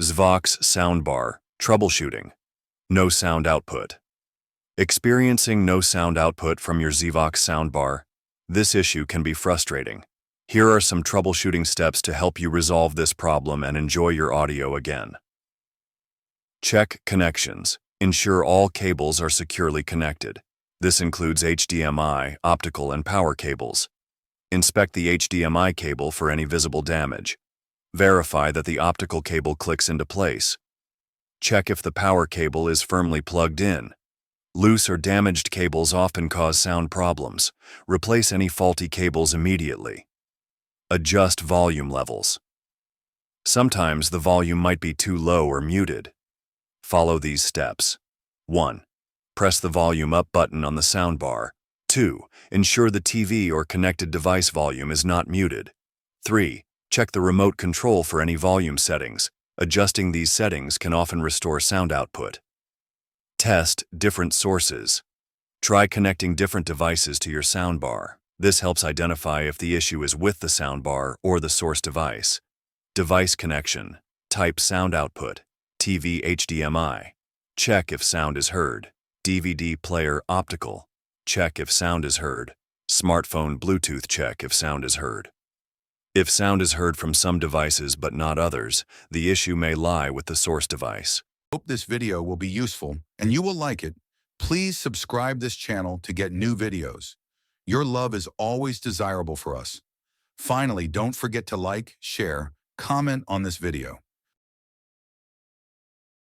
Zvox Soundbar, Troubleshooting. No sound output. Experiencing no sound output from your Zvox Soundbar? This issue can be frustrating. Here are some troubleshooting steps to help you resolve this problem and enjoy your audio again. Check connections. Ensure all cables are securely connected. This includes HDMI, optical, and power cables. Inspect the HDMI cable for any visible damage. Verify that the optical cable clicks into place. Check if the power cable is firmly plugged in. Loose or damaged cables often cause sound problems. Replace any faulty cables immediately. Adjust volume levels. Sometimes the volume might be too low or muted. Follow these steps. 1. Press the volume up button on the soundbar. 2. Ensure the TV or connected device volume is not muted. 3. Check the remote control for any volume settings. Adjusting these settings can often restore sound output. Test different sources. Try connecting different devices to your soundbar. This helps identify if the issue is with the soundbar or the source device. Device connection. Type sound output. TV HDMI. Check if sound is heard. DVD player optical. Check if sound is heard. Smartphone Bluetooth. Check if sound is heard. If sound is heard from some devices but not others, the issue may lie with the source device. Hope this video will be useful and you will like it. Please subscribe this channel to get new videos. Your love is always desirable for us. Finally, don't forget to like, share, comment on this video.